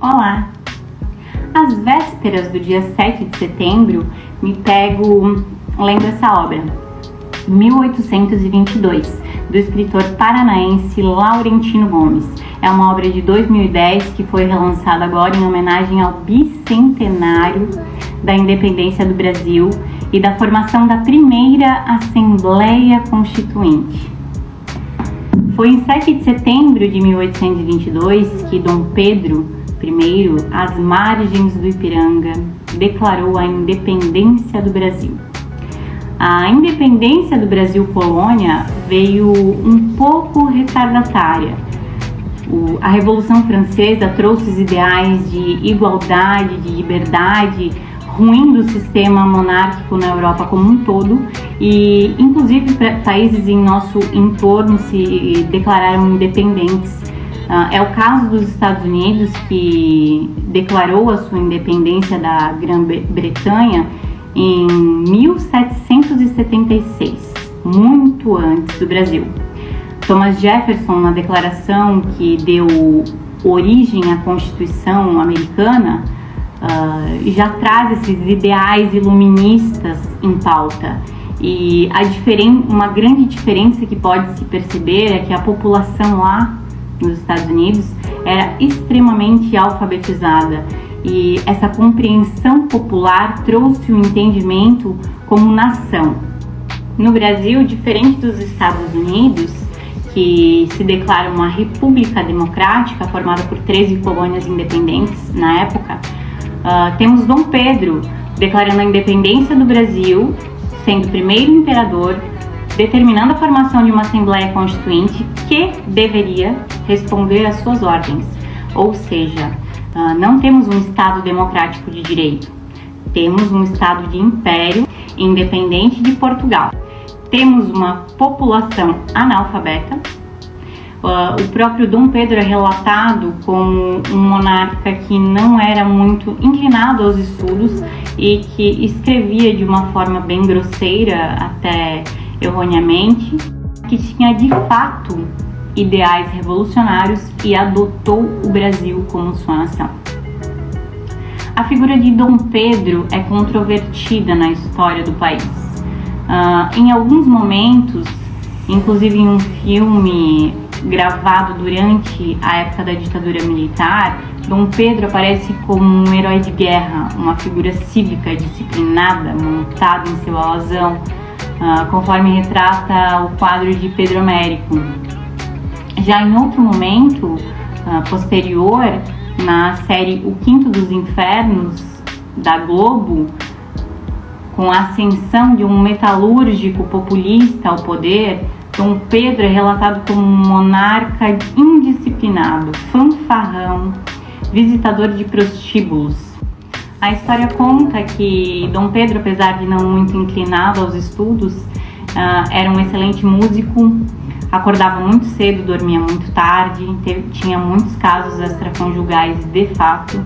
Olá! Às vésperas do dia 7 de setembro, me pego lendo essa obra, 1822, do escritor paranaense Laurentino Gomes. É uma obra de 2010 que foi relançada agora em homenagem ao bicentenário da independência do Brasil e da formação da primeira Assembleia Constituinte. Foi em 7 de setembro de 1822 que Dom Pedro I, às margens do Ipiranga, declarou a independência do Brasil. A independência do Brasil colônia veio um pouco retardatária. A Revolução Francesa trouxe os ideais de igualdade, de liberdade, ruim do sistema monárquico na Europa como um todo, e inclusive países em nosso entorno se declararam independentes. É o caso dos Estados Unidos, que declarou a sua independência da Grã-Bretanha em 1776, muito antes do Brasil. Thomas Jefferson, na declaração que deu origem à Constituição americana, já traz esses ideais iluministas em pauta. E uma grande diferença que pode se perceber é que a população lá nos Estados Unidos era extremamente alfabetizada, e essa compreensão popular trouxe o entendimento como nação. No Brasil, diferente dos Estados Unidos, que se declara uma república democrática formada por 13 colônias independentes na época, temos Dom Pedro declarando a independência do Brasil, sendo o primeiro imperador, determinando a formação de uma Assembleia Constituinte que deveria responder às suas ordens. Ou seja, não temos um Estado democrático de direito, temos um Estado de império independente de Portugal. Temos uma população analfabeta. O próprio Dom Pedro é relatado como um monarca que não era muito inclinado aos estudos e que escrevia de uma forma bem grosseira, até erroneamente, que tinha de fato ideais revolucionários e adotou o Brasil como sua nação. A figura de Dom Pedro é controvertida na história do país. Em alguns momentos, inclusive em um filme gravado durante a época da ditadura militar, Dom Pedro aparece como um herói de guerra, uma figura cívica disciplinada, montado em seu alazão, conforme retrata o quadro de Pedro Américo. Já em outro momento, posterior, na série O Quinto dos Infernos, da Globo, com a ascensão de um metalúrgico populista ao poder, Dom Pedro é relatado como um monarca indisciplinado, fanfarrão, visitador de prostíbulos. A história conta que Dom Pedro, apesar de não muito inclinado aos estudos, era um excelente músico, acordava muito cedo, dormia muito tarde, tinha muitos casos extraconjugais de fato,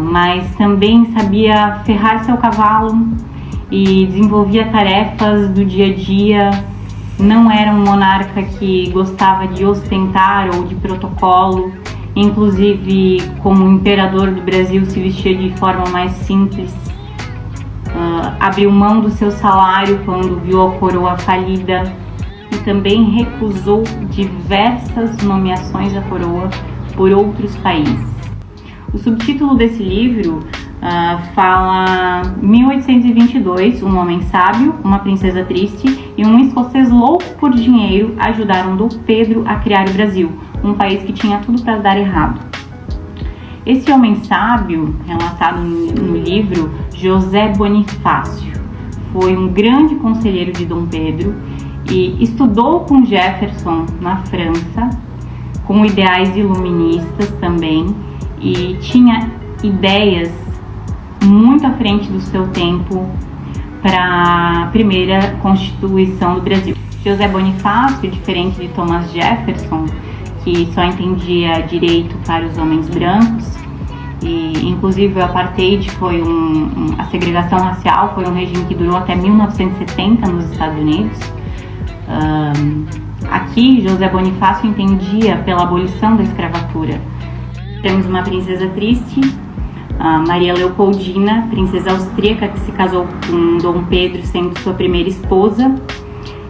mas também sabia ferrar seu cavalo e desenvolvia tarefas do dia a dia. Não era um monarca que gostava de ostentar ou de protocolo. Inclusive, como imperador do Brasil, se vestia de forma mais simples. Abriu mão do seu salário quando viu a coroa falida e também recusou diversas nomeações à coroa por outros países. O subtítulo desse livro fala 1822, um homem sábio, uma princesa triste e um escocês louco por dinheiro ajudaram Dom Pedro a criar o Brasil, um país que tinha tudo para dar errado. Esse homem sábio, relatado no livro, José Bonifácio, foi um grande conselheiro de Dom Pedro e estudou com Jefferson na França, com ideais iluministas também, e tinha ideias muito à frente do seu tempo para a primeira Constituição do Brasil. José Bonifácio, diferente de Thomas Jefferson, que só entendia direito para os homens brancos, e inclusive o apartheid foi a segregação racial foi um regime que durou até 1970 nos Estados Unidos. Aqui, José Bonifácio entendia pela abolição da escravatura. Temos uma princesa triste, a Maria Leopoldina, princesa austríaca que se casou com Dom Pedro, sendo sua primeira esposa,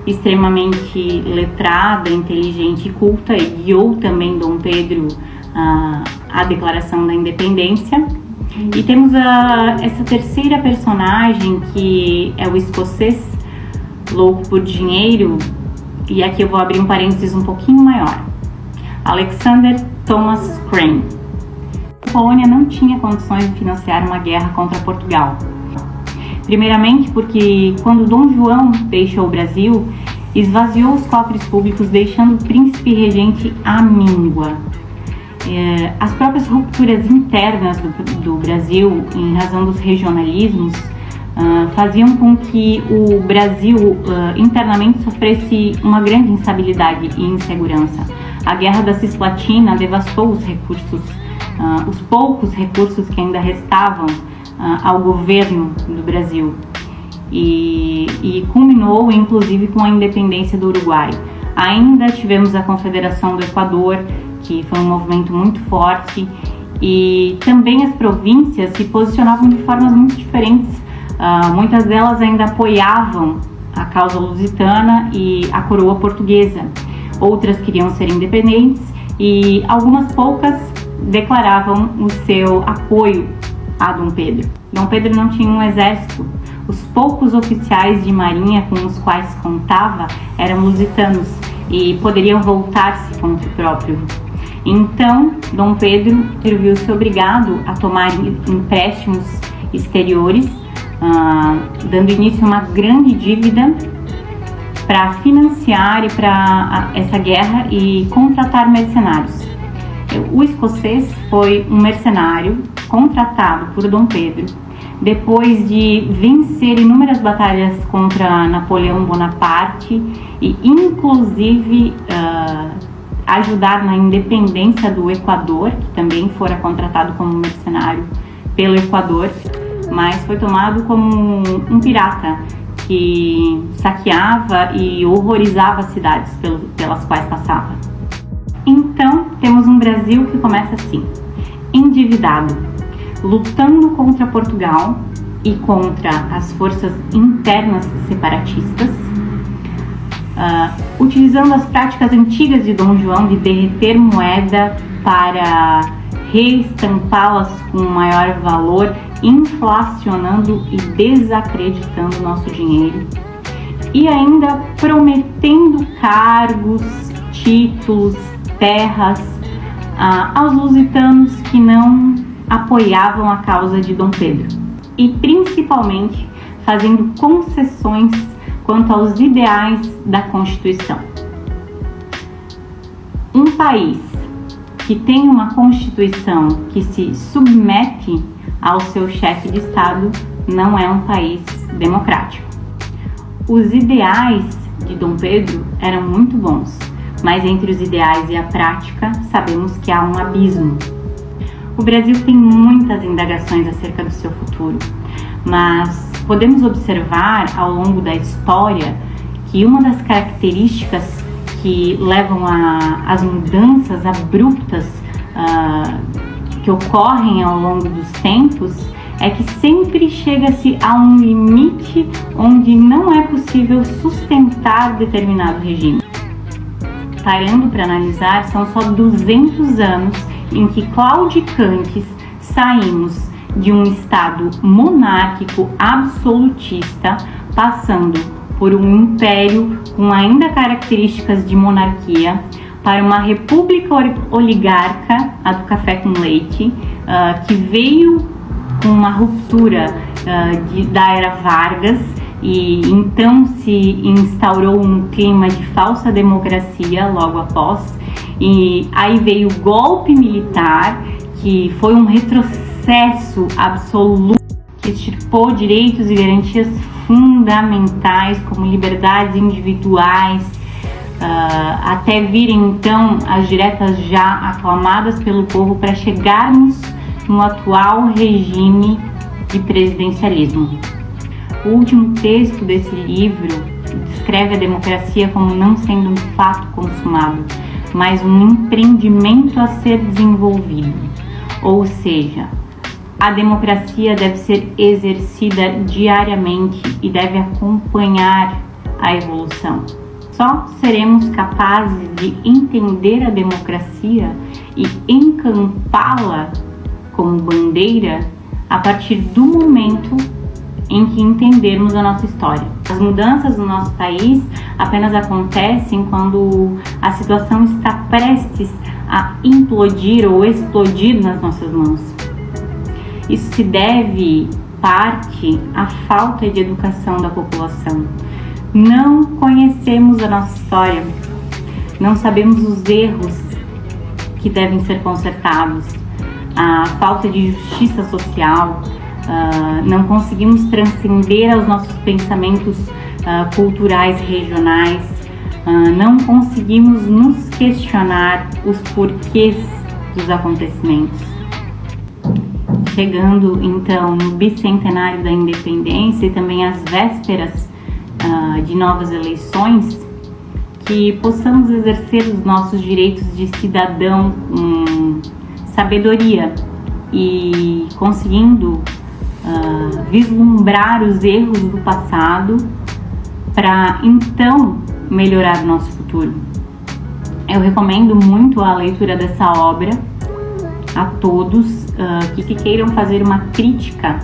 extremamente letrada, inteligente e culta, e guiou também Dom Pedro à Declaração da Independência. E temos essa terceira personagem, que é o escocês, louco por dinheiro, e aqui eu vou abrir um parênteses um pouquinho maior. Alexander Thomas Crane. A Polônia não tinha condições de financiar uma guerra contra Portugal. Primeiramente porque quando Dom João deixou o Brasil, esvaziou os cofres públicos, deixando o príncipe regente à míngua. As próprias rupturas internas do Brasil, em razão dos regionalismos, faziam com que o Brasil internamente sofresse uma grande instabilidade e insegurança. A Guerra da Cisplatina devastou os recursos, os poucos recursos que ainda restavam ao governo do Brasil, e culminou inclusive com a independência do Uruguai. Ainda tivemos a Confederação do Equador, que foi um movimento muito forte, e também as províncias se posicionavam de formas muito diferentes. Muitas delas ainda apoiavam a causa lusitana e a coroa portuguesa. Outras queriam ser independentes e algumas poucas declaravam o seu apoio a Dom Pedro. Dom Pedro não tinha um exército. Os poucos oficiais de marinha com os quais contava eram lusitanos e poderiam voltar-se contra o próprio. Então, Dom Pedro viu-se obrigado a tomar empréstimos exteriores, dando início a uma grande dívida para financiar essa guerra e contratar mercenários. O escocês foi um mercenário contratado por Dom Pedro depois de vencer inúmeras batalhas contra Napoleão Bonaparte e inclusive ajudar na independência do Equador, que também fora contratado como mercenário pelo Equador, mas foi tomado como um pirata que saqueava e horrorizava as cidades pelas quais passava. Então, temos um Brasil que começa assim, endividado, lutando contra Portugal e contra as forças internas separatistas, utilizando as práticas antigas de Dom João de derreter moeda para reestampá-las com maior valor, inflacionando e desacreditando o nosso dinheiro, e ainda prometendo cargos, títulos, terras aos lusitanos que não apoiavam a causa de Dom Pedro, e principalmente fazendo concessões quanto aos ideais da Constituição. Um país que tem uma Constituição que se submete ao seu chefe de Estado não é um país democrático. Os ideais de Dom Pedro eram muito bons, mas entre os ideais e a prática sabemos que há um abismo. O Brasil tem muitas indagações acerca do seu futuro, mas podemos observar ao longo da história que uma das características que levam às mudanças abruptas que ocorrem ao longo dos tempos é que sempre chega-se a um limite onde não é possível sustentar determinado regime. Parando para analisar, são só 200 anos em que claudicantes saímos de um estado monárquico absolutista, passando por um império com ainda características de monarquia, para uma república oligarca, a do café com leite, que veio com uma ruptura da era Vargas, e então se instaurou um clima de falsa democracia logo após, e aí veio o golpe militar, que foi um retrocesso absoluto, que extirpou direitos e garantias fundamentais como liberdades individuais, até virem então as diretas já aclamadas pelo povo para chegarmos no atual regime de presidencialismo. O último texto desse livro descreve a democracia como não sendo um fato consumado, mas um empreendimento a ser desenvolvido. Ou seja, a democracia deve ser exercida diariamente e deve acompanhar a evolução. Só seremos capazes de entender a democracia e encampá-la como bandeira a partir do momento em que entendermos a nossa história. As mudanças no nosso país apenas acontecem quando a situação está prestes a implodir ou explodir nas nossas mãos. Isso se deve, parte, à falta de educação da população. Não conhecemos a nossa história, não sabemos os erros que devem ser consertados, a falta de justiça social, não conseguimos transcender aos nossos pensamentos culturais regionais, não conseguimos nos questionar os porquês dos acontecimentos. Chegando então no bicentenário da independência e também às vésperas de novas eleições, que possamos exercer os nossos direitos de cidadão com sabedoria e conseguindo vislumbrar os erros do passado para então melhorar o nosso futuro. Eu recomendo muito a leitura dessa obra a todos que queiram fazer uma crítica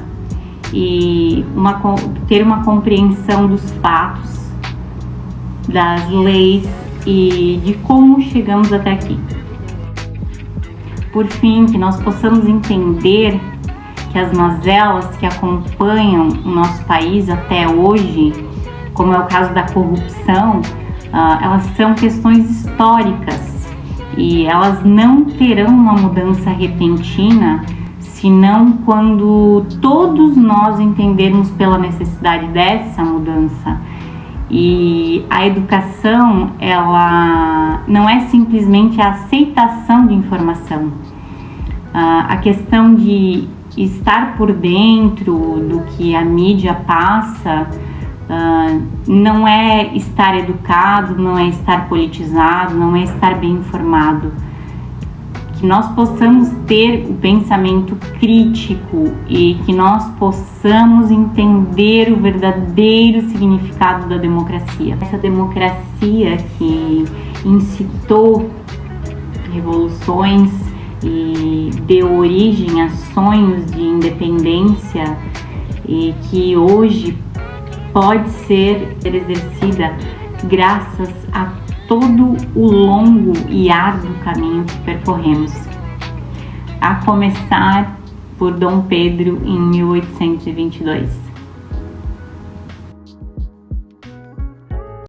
e ter uma compreensão dos fatos, das leis e de como chegamos até aqui. Por fim, que nós possamos entender que as mazelas que acompanham o nosso país até hoje, como é o caso da corrupção, elas são questões históricas e elas não terão uma mudança repentina, senão quando todos nós entendermos pela necessidade dessa mudança. E a educação, ela não é simplesmente a aceitação de informação. A questão de estar por dentro do que a mídia passa não é estar educado, não é estar politizado, não é estar bem informado. Que nós possamos ter o pensamento crítico e que nós possamos entender o verdadeiro significado da democracia. Essa democracia que incitou revoluções e deu origem a sonhos de independência e que hoje pode ser exercida graças a todo o longo e árduo caminho que percorremos, a começar por Dom Pedro em 1822.